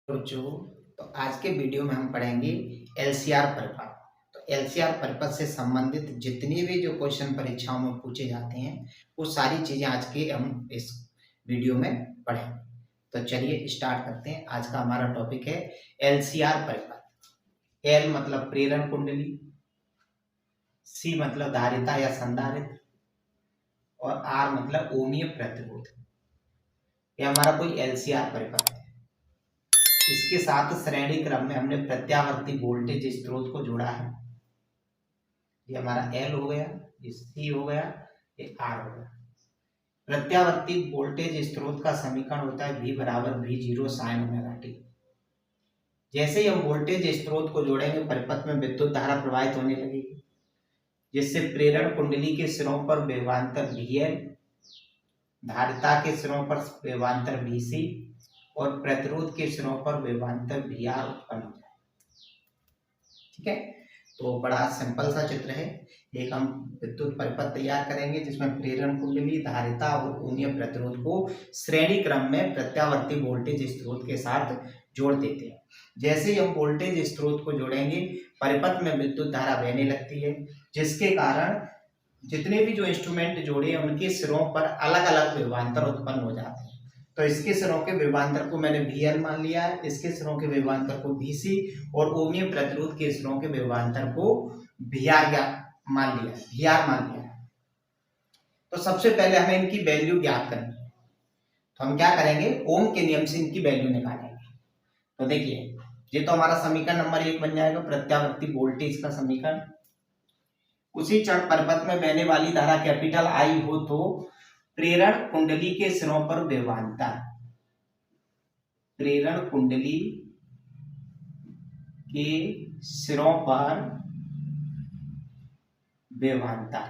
बच्चों, तो आज के वीडियो में हम पढ़ेंगे एलसीआर परिपथ। तो एलसीआर परिपथ से संबंधित जितने भी जो क्वेश्चन परीक्षाओं में पूछे जाते हैं वो सारी चीजें आज के हम इस वीडियो में पढ़ेंगे। तो चलिए स्टार्ट करते हैं। आज का हमारा टॉपिक है एलसीआर परिपथ। एल मतलब प्रेरण कुंडली, सी मतलब धारिता या संधारित्र, और आर मतलब ओमीय प्रतिरोध। यह हमारा कोई एलसीआर परिपथ है। इसके साथ श्रेणी क्रम में हमने प्रत्यावर्ती वोल्टेज स्रोत को जोड़ा है। ये हमारा एल हो गया, ये सी हो गया, ये आर हो गया। प्रत्यावर्ती वोल्टेज स्रोत का समीकरण होता है V बराबर V0 साइन ओमेगा टी। जैसे ही हम वोल्टेज स्रोत को जोड़ेंगे परिपथ में विद्युत धारा प्रवाहित होने लगेगी, जिससे प्रेरण कुंडली के सिरों पर विभवांतर VL, धारिता के सिरों पर विभवांतर VC और प्रतिरोध के सिरों पर विभवांतर VR उत्पन्न हो जाए। ठीक है, तो बड़ा सिंपल सा चित्र है। एक हम विद्युत परिपथ तैयार करेंगे जिसमें प्रेरण कुंडली, धारिता और ओमीय प्रतिरोध को श्रेणी क्रम में प्रत्यावर्ती वोल्टेज स्रोत के साथ जोड़ देते हैं। जैसे ही हम वोल्टेज स्रोत को जोड़ेंगे परिपथ में विद्युत धारा बहने लगती है, जिसके कारण जितने भी जो इंस्ट्रूमेंट जोड़े हैं उनके सिरों पर अलग अलग विभवांतर उत्पन्न हो जाते हैं। तो इसके सिरों के विभवांतर को मैंने VL मान लिया है, इसके सिरों के विभवांतर को VC और ओमीय प्रतिरोध के सिरों के विभवांतर को VR मान लिया है। तो सबसे पहले हमें इनकी वैल्यू ज्ञात करनी है। तो हम क्या करेंगे, ओम के नियम से इनकी वैल्यू निकालेंगे। तो देखिए, ये तो हमारा समीकरण नंबर 1 बन जाएगा, प्रत्यावर्ती वोल्टेज का समीकरण। उसी चर परिपथ में बहने वाली धारा कैपिटल I हो तो प्रेरण कुंडली के सिरों पर विभवांतर, प्रेरण कुंडली के सिरों पर विभवांतर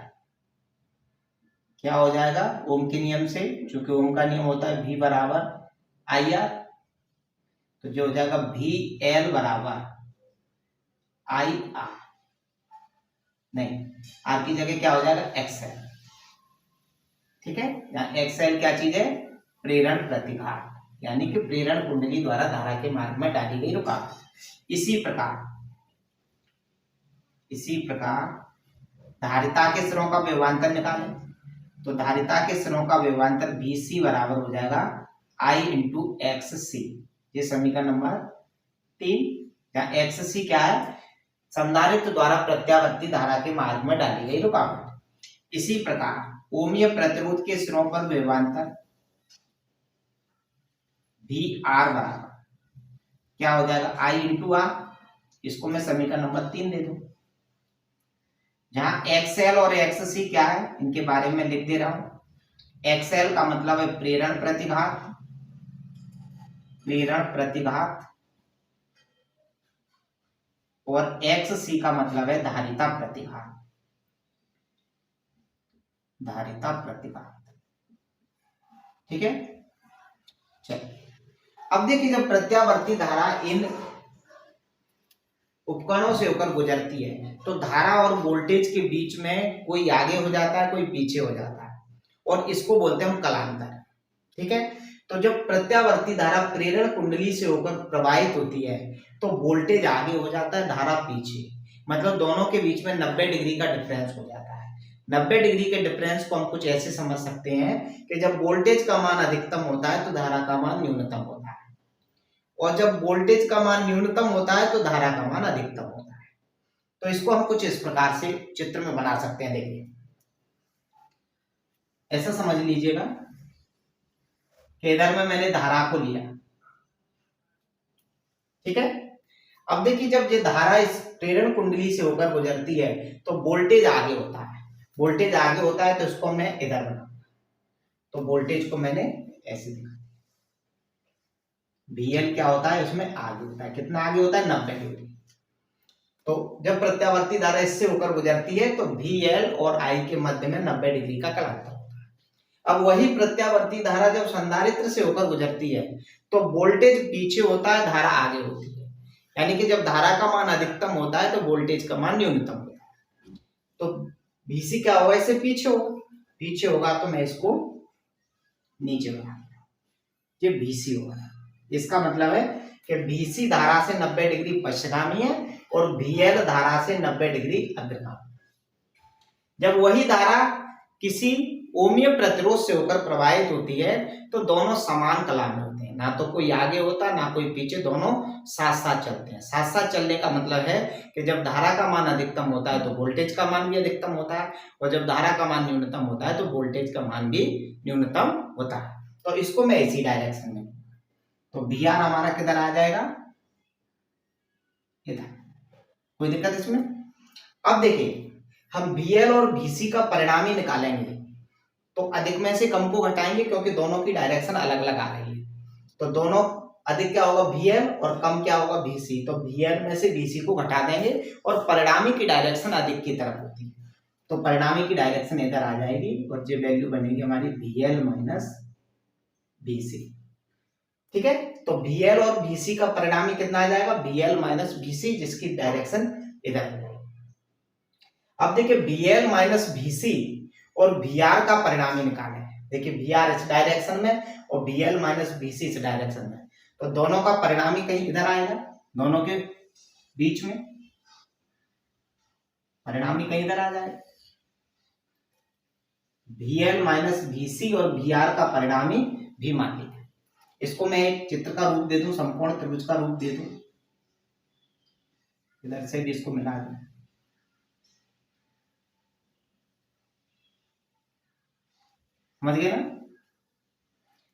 क्या हो जाएगा, ओम के नियम से, चूंकि ओम का नियम होता है V बराबर IR, तो जो हो जाएगा VL बराबर IR, नहीं आर की जगह क्या हो जाएगा XL। ठीक है, यहाँ XL क्या चीज है, प्रेरण प्रतिघात, यानी कि प्रेरण कुंडली द्वारा धारा के मार्ग में डाली गई रुकावट। इसी प्रकार धारिता के सिरों का विभवांतर निकालें। तो धारिता के सिरों का विभवांतर VC बराबर हो जाएगा I इंटू XC। ये समीकरण नंबर 3। यहाँ XC क्या है, संधारित्र द्वारा प्रत्यावर्ती धारा के मार्ग में डाली गई रुकावट। इसी प्रकार ओमीय प्रतिरोध के सिरों पर विभवांतर VR बराबर क्या हो जाएगा, I इंटू R। इसको मैं समीकरण नंबर 3 दे दूं। जहां XL और XC क्या है, इनके बारे में लिख दे रहा हूं। XL का मतलब है प्रेरण प्रतिघात, और XC का मतलब है धारिता प्रतिघात। ठीक है, चलिए अब देखिए, जब प्रत्यावर्ती धारा इन उपकरणों से होकर गुजरती है तो धारा और वोल्टेज के बीच में कोई आगे हो जाता है, कोई पीछे हो जाता है, और इसको बोलते हैं हम कलांतर। ठीक है, तो जब प्रत्यावर्ती धारा प्रेरण कुंडली से होकर प्रवाहित होती है तो वोल्टेज आगे हो जाता है, धारा पीछे, मतलब दोनों के बीच में 90 डिग्री का डिफरेंस हो जाता है। 90 डिग्री के डिफरेंस को हम कुछ ऐसे समझ सकते हैं कि जब वोल्टेज का मान अधिकतम होता है तो धारा का मान न्यूनतम होता है, और जब वोल्टेज का मान न्यूनतम होता है तो धारा का मान अधिकतम होता है। तो इसको हम कुछ इस प्रकार से चित्र में बना सकते हैं। देखिए, ऐसा समझ लीजिएगा कि इधर में मैंने धारा को लिया। ठीक है, अब देखिए, जब ये धारा इस प्रेरण कुंडली से होकर गुजरती है तो वोल्टेज आगे होता है, तो इसको मैं इधर बना, तो वोल्टेज को मैंने ऐसे दिखा। VL क्या होता है, उसमें आगे होता है, कितना आगे होता है, 90 डिग्री। तो जब प्रत्यावर्ती धारा इससे होकर गुजरती है तो VL और I के मध्य में 90 डिग्री का कलांतर होता है। अब वही प्रत्यावर्ती धारा जब संधारित्र से होकर गुजरती है तो वोल्टेज पीछे होता है, धारा आगे होती है, यानी कि जब धारा का मान अधिकतम होता है तो वोल्टेज का मान न्यूनतम होता है। तो VC क्या होगा, इससे पीछे होगा, तो मैं इसको नीचे बना, ये VC होगा। इसका मतलब है कि BC धारा से 90 डिग्री पश्चगामी है और BL धारा से 90 डिग्री अग्रगामी। जब वही धारा किसी ओमीय प्रतिरोध से होकर प्रवाहित होती है तो दोनों समान कला में होते हैं, ना तो कोई आगे होता ना कोई पीछे, दोनों साथ साथ चलते हैं। साथ साथ चलने का मतलब है कि जब धारा का मान अधिकतम होता है तो वोल्टेज का मान भी अधिकतम होता है, और जब धारा का मान न्यूनतम होता है तो वोल्टेज का मान भी न्यूनतम होता है। तो इसको मैं इसी डायरेक्शन में, तो बी आर हमारा किधर आ जाएगा, इधर। कोई दिक्कत इसमें? अब देखिए हम BL और BC का परिणामी निकालेंगे तो अधिक में से कम को घटाएंगे क्योंकि दोनों की डायरेक्शन अलग अलग आ रही है। तो दोनों अधिक क्या होगा BL और कम क्या होगा BC, तो BL में से BC को घटा देंगे और परिणामी की डायरेक्शन अधिक की तरफ होती है, तो परिणामी की डायरेक्शन इधर आ जाएगी और जो वैल्यू बनेगी हमारी BL माइनस BC। ठीक है, तो BL और BC का परिणामी कितना आ जाएगा, BL माइनस BC, जिसकी डायरेक्शन इधर। अब देखिए BL माइनस BC और VR का परिणामी निकालें। देखिए VR इस डायरेक्शन में और BL माइनस BC इस डायरेक्शन में, तो दोनों का परिणामी कहीं इधर आएगा, दोनों के बीच में परिणामी कहीं इधर आ जाएगा। BL माइनस BC और VR का परिणामी भी मान लीजिए। इसको मैं एक चित्र का रूप दे दूं, समकोण त्रिभुज का रूप दे दूं, इधर से भी इसको मिला दूं। समझ गए ना?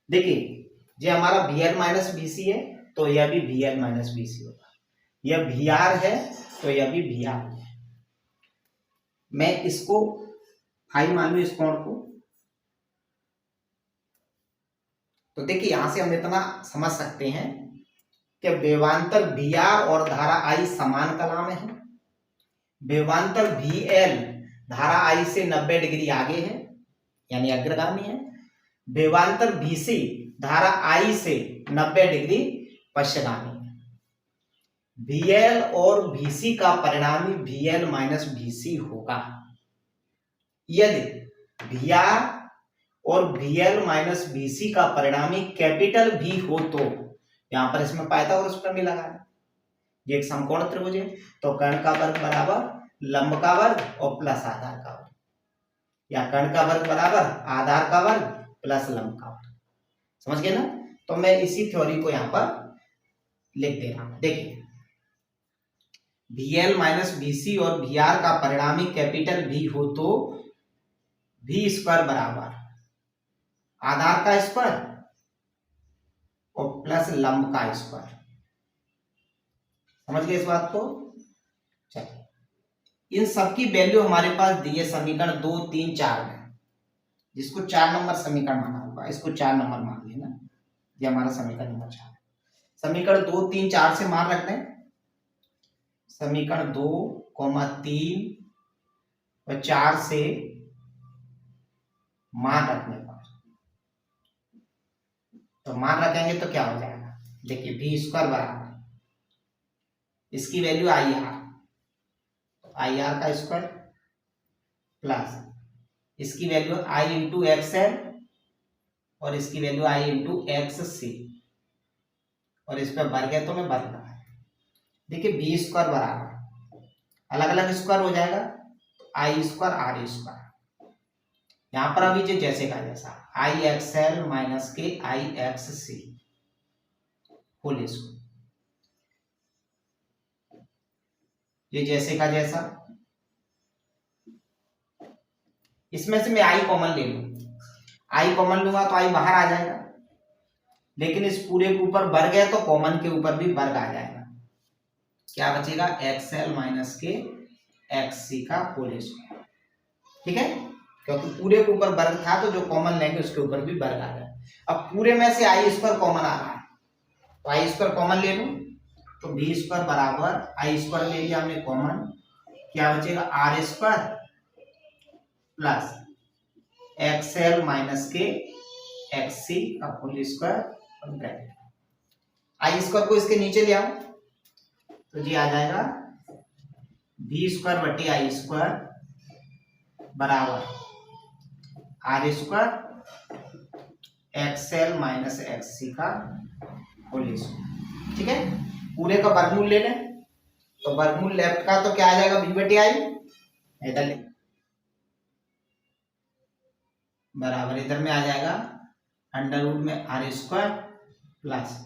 देखिए ये हमारा BL माइनस BC है तो यह भी BL माइनस BC होगा, यह VR है तो यह भी VR है। मैं इसको फाई मान लू इस कोण को, तो देखिए यहां से हम इतना समझ सकते हैं कि वेवांतर BR और धारा I समान कला में है, वेवांतर BL धारा I से 90 डिग्री आगे है यानी अग्रगामी है, वेवांतर BC धारा I से 90 डिग्री पश्चगामी है। BL और BC का परिणामी BL माइनस BC होगा। यदि VR और BL माइनस BC का परिणामी कैपिटल भी हो तो यहां पर इसमें पाइथागोरस प्रमेय लगाना। ये एक समकोण त्रिभुज है तो कर्ण का वर्ग बराबर लंब का वर्ग और प्लस आधार का वर्ग, या कर्ण का वर्ग बराबर आधार का वर्ग प्लस लंब का वर्ग। समझ गए ना? तो मैं इसी थ्योरी को यहां पर लिख दे रहा हूं। देखिए BL माइनस BC और VR का परिणामी कैपिटल भी हो तो V स्क्वायर बराबर आधार का स्क्वायर और प्लस लंब का स्क्वायर। समझ गए इस बात को? चलिए इन सब की वैल्यू हमारे पास दी है समीकरण 2, 3, 4 में, जिसको 4 नंबर समीकरण माना होगा इसको 4 नंबर मान लेना। ये हमारा समीकरण नंबर 4 है। समीकरण 2, 3, 4 से मान रखते हैं। समीकरण 2, 3 और 4 से मान रखने पर तो मान रखेंगे तो क्या हो जाएगा, देखिए V स्क्वायर बराबर इसकी वैल्यू IR, IR का स्क्वायर प्लस इसकी वैल्यू I इंटू XL और इसकी वैल्यू I इंटू XC, और इस पर वर्ग है तो मैं वर्ग लगा। देखिए V स्क्वायर बराबर अलग अलग स्क्वायर हो जाएगा तो I स्क्वायर R स्क्वायर, यहां पर अभी जो जैसे का जैसा IXL माइनस के IXC होल स्क्वायर, ये जैसे का जैसा। इसमें से मैं I कॉमन ले लूं, I कॉमन लूंगा तो I बाहर आ जाएगा, लेकिन इस पूरे के ऊपर वर्ग है तो कॉमन के ऊपर भी वर्ग आ जाएगा। क्या बचेगा, XL माइनस के XC का होल स्क्वायर। ठीक है, क्योंकि पूरे के ऊपर वर्ग था तो जो कॉमन लेंगे उसके ऊपर भी वर्ग आ जाए। अब पूरे में से I स्क्वायर कॉमन आ रहा है तो I स्क्वायर कॉमन ले लूं तो V स्क्वायर बराबर I स्क्वायर ले लिया हमने कॉमन, क्या बचेगा R square plus XL minus के XC का होल स्क्वायर और ब्रैकेट। I स्क्वायर को इसके नीचे ले आओ तो जी आ जाएगा V स्क्वायर बटे I स्क्वायर बराबर R square XL minus XC का होल स्क्वायर। ठीक है, पूरे का वर्गमूल ले लें तो वर्गमूल लेफ्ट का तो क्या आ जाएगा, v बटे आई, इधर बराबर इधर में आ जाएगा अंडर रूट में R square plus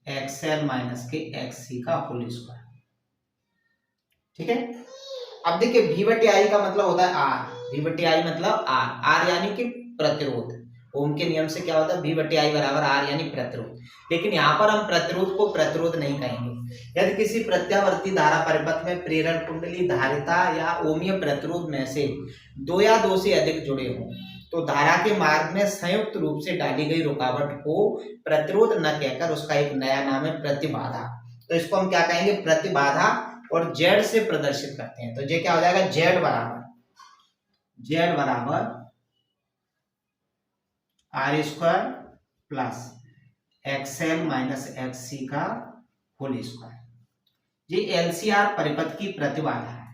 XL minus के एक्स सी का होल स्क्वायर। ठीक है, अब देखिए v बटे आई का मतलब होता है आर, v बटे आई मतलब आर, आर यानी कि प्रतिरोध। ओम के नियम से क्या होता है, v बटे आई बराबर आर यानी प्रतिरोध। लेकिन यहाँ पर हम प्रतिरोध को प्रतिरोध नहीं कहेंगे। यदि किसी प्रत्यावर्ती धारा परिपथ में प्रेरण कुंडली धारिता या ओमीय प्रतिरोध में से दो या दो से अधिक जुड़े हों तो धारा के मार्ग में संयुक्त रूप से डाली गई रुकावट को प्रतिरोध न कहकर उसका एक नया नाम है प्रतिबाधा। तो इसको हम क्या कहेंगे, प्रतिबाधा, और जेड से प्रदर्शित करते हैं। तो ये क्या हो जाएगा, जेड बराबर R square plus XL minus X C का होल स्क्वायर। ये एलसीआर परिपथ की प्रतिबाधा है।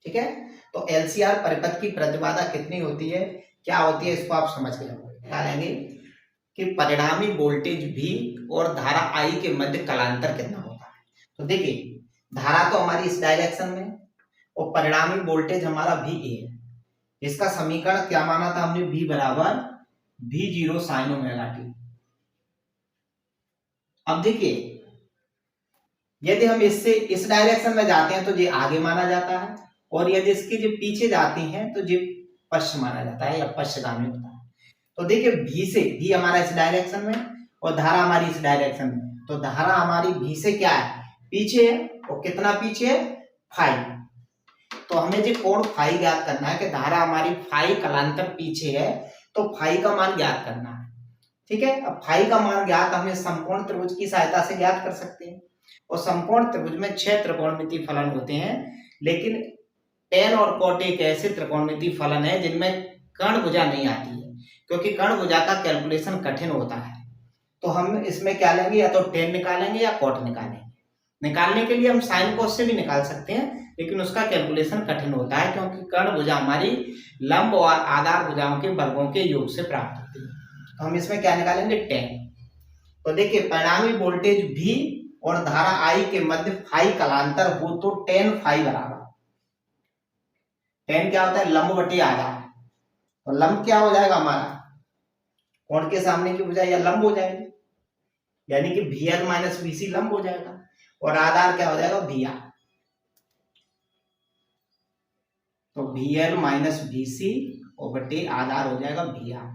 ठीक है, तो एलसीआर परिपथ की प्रतिबाधा कितनी होती है, क्या होती है, इसको आप समझ के जाओगे। क्या लेंगे कि परिणामी वोल्टेज V और धारा I के मध्य कलांतर कितना होता है। तो देखिए धारा तो हमारी इस डायरेक्शन में और परिणामी वोल्टेज हमारा VA है। इसका समीकरण क्या माना था हमने, V बराबर V0 साइन ओमेगा टी। अब देखिए यदि हम इससे इस डायरेक्शन में जाते हैं तो ये आगे माना जाता है, और यदि इसके जो पीछे जाते हैं तो ये पश्च माना जाता है या पश्चगामी होता है। तो देखिए V से, V हमारा इस डायरेक्शन में और धारा हमारी इस डायरेक्शन में, तो धारा हमारी V से क्या है, पीछे है, और कितना पीछे है, फाई। तो हमें जो कोण फाई ज्ञात करना है कि धारा हमारी फाई कलांतर पीछे है, तो फाई का मान ज्ञात करना है। ठीक है, अब फाई का मान ज्ञात हमें समकोण त्रिभुज की सहायता से ज्ञात कर सकते हैं, और समकोण त्रिभुज में 6 त्रिकोणमितीय फलन होते हैं, लेकिन टेन और कॉट एक ऐसे त्रिकोणमितीय फलन है जिनमें कर्ण भुजा नहीं आती है, क्योंकि कर्ण भुजा का कैलकुलेशन कठिन होता है। तो हम इसमें क्या लेंगे, या तो टेन निकालेंगे या कॉट निकालेंगे। निकालने के लिए हम साइन कॉस से भी निकाल सकते हैं, लेकिन उसका कैलकुलेशन कठिन होता है, क्योंकि कर्ण भुजा हमारी लंब और आधार भुजाओं के वर्गों के योग से प्राप्त होती है। तो हम इसमें क्या निकालेंगे, टेन। तो देखिए परिणामी वोल्टेज V और धारा I के मध्य फाई कलांतर हो तो टेन फाई बराबर, टेन क्या होता है, लंब बटे आधार। तो लंब क्या हो जाएगा हमारा, कोण के सामने की भुजा या लंब हो जाएगी, यानी कि VL माइनस VC लंब हो जाएगा, और आधार क्या हो जाएगा, VR। तो VL माइनस VC और बटे आधार हो जाएगा VR।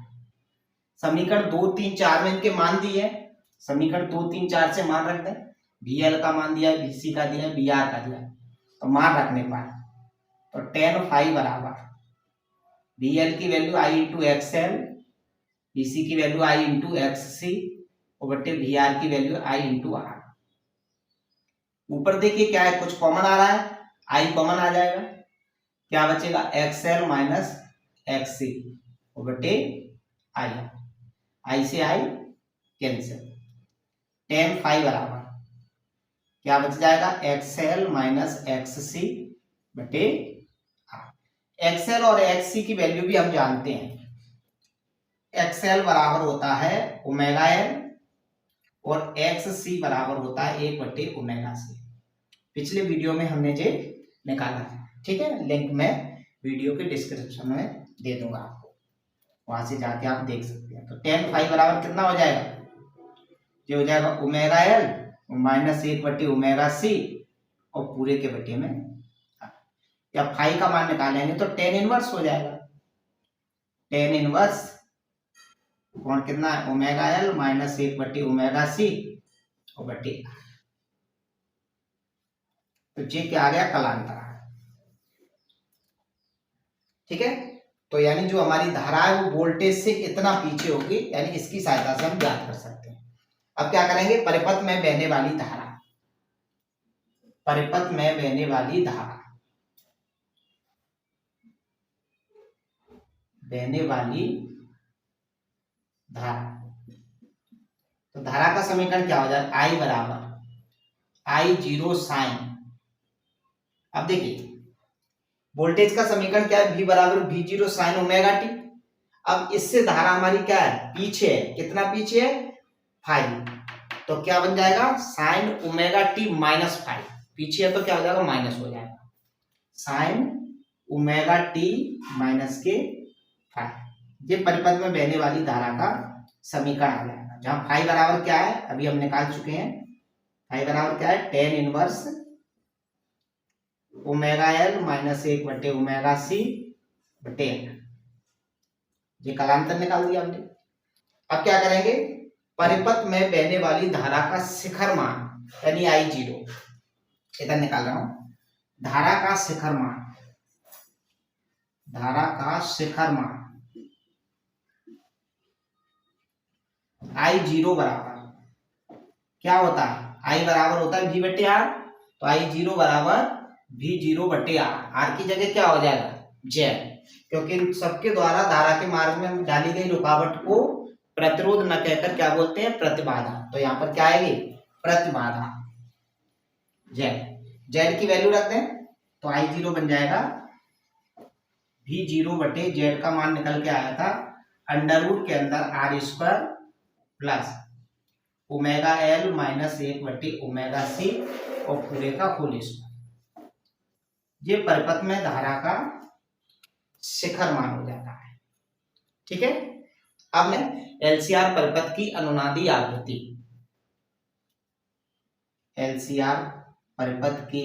समीकरण 2, 3, 4 में इनके मान दिए हैं, समीकरण 2, 3, 4 से मान रख दें। VL का मान दिया है, VC का दिया है, VR का दिया है, तो मान रखने पर तो टेन फाई बराबर VL की value I into XL, VC की वैल्यू I इंटू एक्स सी, और बटे VR की वैल्यू I इंटू आर। ऊपर देखिए क्या है, कुछ कॉमन आ रहा है, I कॉमन आ जाएगा, क्या बचेगा, एक्सएल माइनस एक्स सी और बटे I से I कैंसिल। टेन फाई बराबर क्या बच जाएगा, एक्सएल माइनस एक्स सी बटे आर। एक्सएल और एक्स सी की वैल्यू भी हम जानते हैं, एक्सएल बराबर होता है ओमेगा एल और एक्स सी बराबर होता है 1 बटे ओमेगा सी। पिछले वीडियो में हमने ये निकाला है। ठीक है, लिंक मैं वीडियो के डिस्क्रिप्शन में दे दूंगा आपको, वहां से जाके आप देख सकते हैं। तो टेन फाई बराबर कितना हो जाएगा, ये हो जाएगा ओमेगा एल माइनस 1 बटे ओमेगा सी और पूरे के बटे में, या फाई का मान निकालेंगे तो टेन इनवर्स हो जाएगा। टेन इनवर्स कौन कितना है, ओमेगा एल माइनस 1 बटे ओमेगा सी और बटे, तो ये क्या आ गया, कलांतर। ठीक है, तो यानी जो हमारी धारा है वो वोल्टेज से इतना पीछे होगी, यानी इसकी सहायता से हम ज्ञात कर सकते हैं। अब क्या करेंगे, परिपथ में बहने वाली धारा, परिपथ में बहने वाली धारा, बहने वाली धारा, तो धारा का समीकरण क्या हो जाएगा, I बराबर I0 साइन। अब देखिए वोल्टेज का समीकरण क्या है, V बराबर V0 साइन ओमेगा टी। अब इससे धारा हमारी क्या है, पीछे है, कितना पीछे है, फाई। तो क्या बन जाएगा, साइन ओमेगा टी माइनस 5, पीछे है तो क्या हो जाएगा, माइनस हो जाएगा, साइन ओमेगा टी माइनस के 5। ये परिपथ में बहने वाली धारा का समीकरण आ जाएगा, जहां फाई बराबर क्या है अभी हम निकाल चुके हैं। फाई बराबर क्या है, tan inverse omega L minus 1 बटे ओमेगा सी बटे एन। ये कालांतर निकाल दिया हमने। अब क्या करेंगे, परिपथ में बहने वाली धारा का शिखर मान यानी I0 इधर निकाल रहा हूं। धारा का शिखर मान, धारा का शिखर मान I0 बराबर क्या होता है, I बराबर होता है V बटे R, तो I0 बराबर V0 बटे R की जगह क्या हो जाएगा, Z, क्योंकि इन सबके द्वारा धारा के मार्ग में डाली गई रुकावट को प्रतिरोध न कहकर क्या बोलते हैं, प्रतिबाधा। तो यहाँ पर क्या आएगी, प्रतिबाधा Z की वैल्यू रख दें तो I0 बन जाएगा V0 बटे Z का मान निकल के आया था अंडर रूट के अंदर R square plus omega L minus 1 बटे ओमेगा सी और पूरे का होल स्क्वायर। ये परिपथ में धारा का शिखर मान हो जाता है। ठीक है, अब मैं एलसीआर परिपथ की अनुनादी आवृत्ति, एलसीआर परिपथ की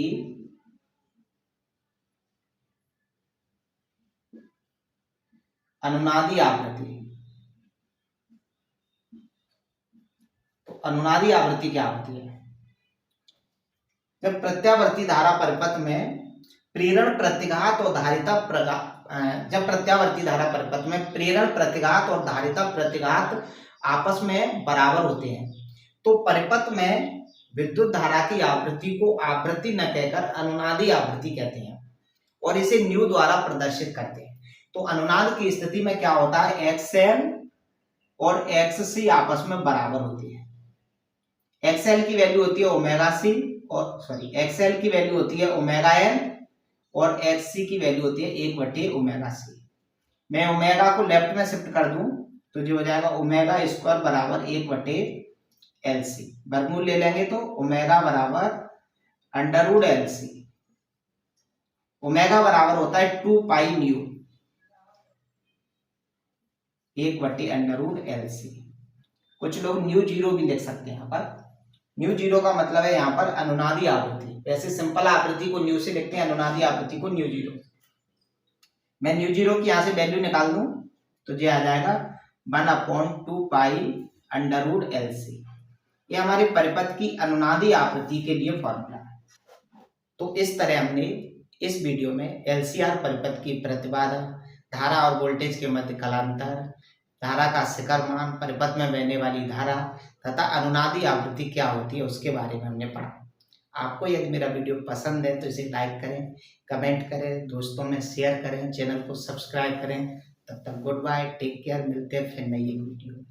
अनुनादी आवृत्ति, तो अनुनादी आवृत्ति क्या होती है, जब प्रत्यावर्ती धारा परिपथ में प्रेरण प्रतिघात और धारिता जब प्रत्यावर्ती धारा परिपथ में प्रेरण प्रतिघात और धारिता प्रतिघात आपस में बराबर होते हैं तो परिपथ में विद्युत धारा की आवृत्ति को आवृत्ति न कहकर अनुनादी आवृत्ति कहते हैं और इसे न्यू द्वारा प्रदर्शित करते हैं। तो अनुनाद की स्थिति में क्या होता है, XL और XC आपस में बराबर होती है। XL की वैल्यू होती है ओमेगा सी और XL की वैल्यू होती है ओमेगा एन और XC की वैल्यू होती है 1 बटे ओमेगा सी। मैं ओमेगा को लेफ्ट में शिफ्ट कर दूं तो जो हो जाएगा ओमेगा स्क्वायर बराबर 1 बटे LC, वर्गमूल ले लेंगे तो ओमेगा बराबर अंडर रूट LC, ओमेगा बराबर होता है 2 पाई न्यू 1 बटे अंडर रूट LC। कुछ लोग न्यू जीरो भी लिख सकते हैं यहाँ पर। न्यू जीरो का मतलब है यहाँ पर अनुनादी आवृत्ति, वैसे सिंपल आवृत्ति को न्यू से लिखते हैं, अनुनादी आवृत्ति को न्यू जीरो। मैं न्यू जीरो की यहाँ से वैल्यू निकाल दूं तो ये आ जाएगा 1/2 पाई अंडर रूट LC। ये हमारे परिपथ की अनुनादी आवृत्ति के लिए फॉर्मूला है। तो इस तरह हमने इस वीडियो में LCR परिपथ की प्रतिबाधा, धारा और वोल्टेज के मध्य कालांतर, धारा का शिखर मान, परिपथ में बहने वाली धारा तथा अनुनादी आवृत्ति क्या होती है उसके बारे में हमने पढ़ा। आपको यदि मेरा वीडियो पसंद है तो इसे लाइक करें, कमेंट करें, दोस्तों में शेयर करें, चैनल को सब्सक्राइब करें। तब तक गुड बाय, टेक केयर, मिलते हैं फिर नई एक वीडियो।